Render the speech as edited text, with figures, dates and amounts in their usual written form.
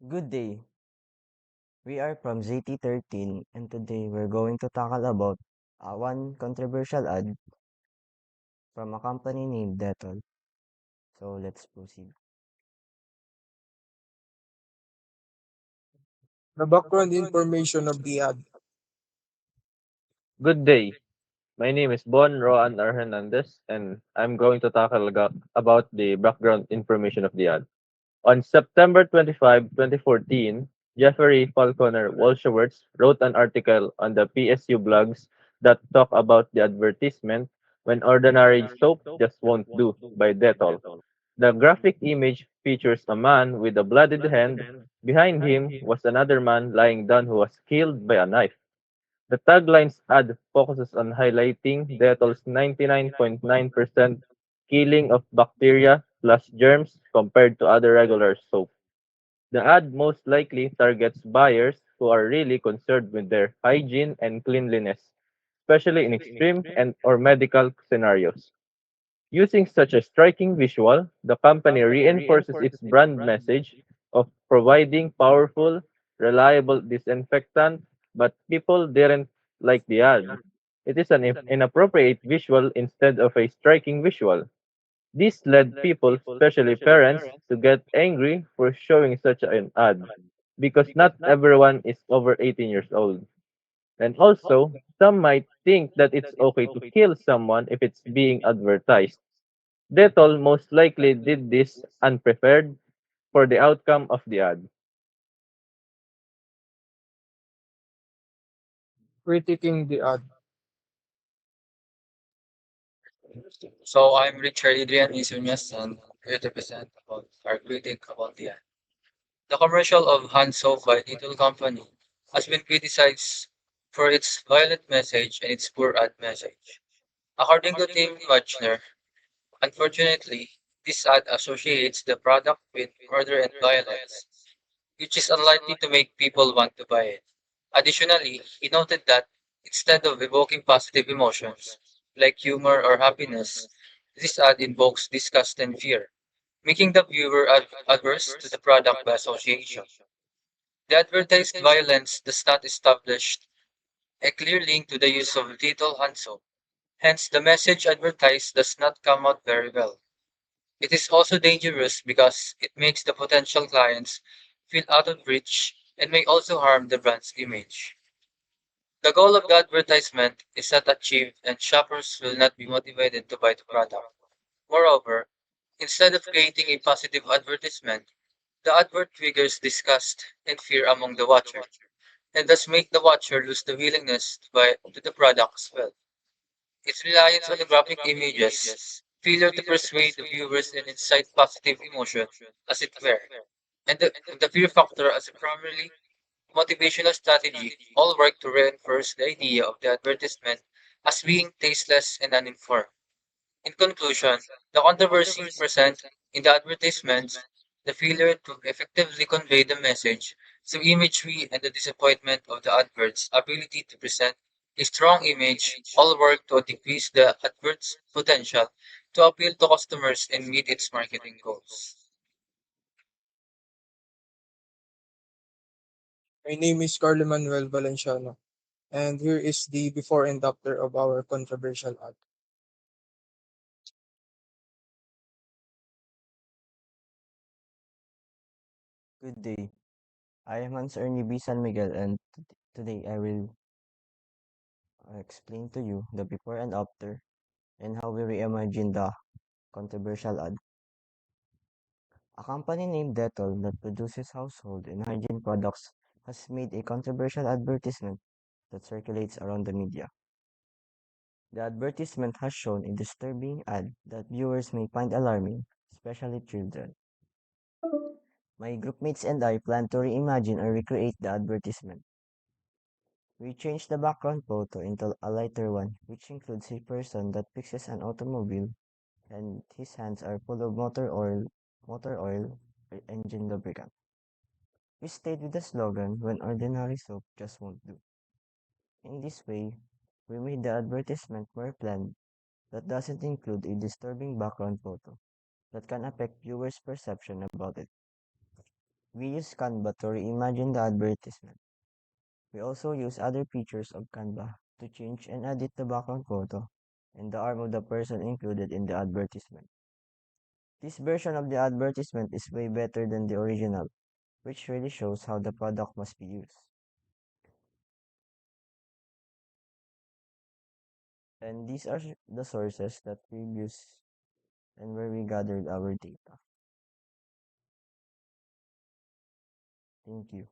Good day. We are from ZT13 and today we're going to tackle about one controversial ad from a company named Dettol. So let's proceed. The background information of the ad. Good day. My name is Bon Roan R. Hernandez, and I'm going to tackle about the background information of the ad. On September 25, 2014, Jeffrey Falconer Walshewitz wrote an article on the PSU blogs that talk about the advertisement When Ordinary Soap Just Won't Do by Dettol. The graphic image features a man with a bloodied hand. Behind him was another man lying down who was killed by a knife. The tagline's ad focuses on highlighting Dettol's 99.9% killing of bacteria plus germs compared to other regular soap. The ad most likely targets buyers who are really concerned with their hygiene and cleanliness, especially in extreme and or medical scenarios. Using such a striking visual, the company reinforces its brand message of providing powerful, reliable disinfectant, but people didn't like the ad. It is an inappropriate visual instead of a striking visual. This led people, especially parents, to get angry for showing such an ad because not everyone is over 18 years old. And also, some might think that it's okay to kill someone if it's being advertised. Dettol most likely did this unprepared for the outcome of the ad. Critiquing the ad. So I'm Richard Adrian Isunyas and here to present about our critique about the ad. The commercial of hand soap by Little Company has been criticized for its violent message and its poor ad message. According to Tim Wagner, unfortunately, this ad associates the product with murder and violence, which is unlikely to make people want to buy it. Additionally, he noted that instead of evoking positive emotions, like humor or happiness, this ad invokes disgust and fear, making the viewer adverse to the product by association. The advertised violence does not establish a clear link to the use of lethal hand soap. Hence, the message advertised does not come out very well. It is also dangerous because it makes the potential clients feel out of reach and may also harm the brand's image. The goal of the advertisement is not achieved and shoppers will not be motivated to buy the product. Moreover, instead of creating a positive advertisement, the advert triggers disgust and fear among the watcher, and thus make the watcher lose the willingness to buy to the product as well. Its reliance on the graphic images, failure to persuade the viewers and incite positive emotion, as it were, and the fear factor as a primarily motivational strategy all work to reinforce the idea of the advertisement as being tasteless and uninformed. In conclusion, the controversy present in the advertisements, the failure to effectively convey the message through imagery, and the disappointment of the advert's ability to present a strong image all work to decrease the advert's potential to appeal to customers and meet its marketing goals. My name is Carlo Manuel Valenciano, and here is the before and after of our controversial ad. Good day. I am Hans Ernie B. San Miguel and today I will explain to you the before and after and how we reimagine the controversial ad. A company named Dettol that produces household and hygiene products has made a controversial advertisement that circulates around the media. The advertisement has shown a disturbing ad that viewers may find alarming, especially children. My groupmates and I plan to reimagine or recreate the advertisement. We changed the background photo into a lighter one, which includes a person that fixes an automobile and his hands are full of motor oil or engine lubricant. We stayed with the slogan, when ordinary soap just won't do. In this way, we made the advertisement more planned that doesn't include a disturbing background photo that can affect viewers' perception about it. We use Canva to reimagine the advertisement. We also use other features of Canva to change and edit the background photo and the arm of the person included in the advertisement. This version of the advertisement is way better than the original, which really shows how the product must be used. And these are the sources that we use and where we gathered our data. Thank you.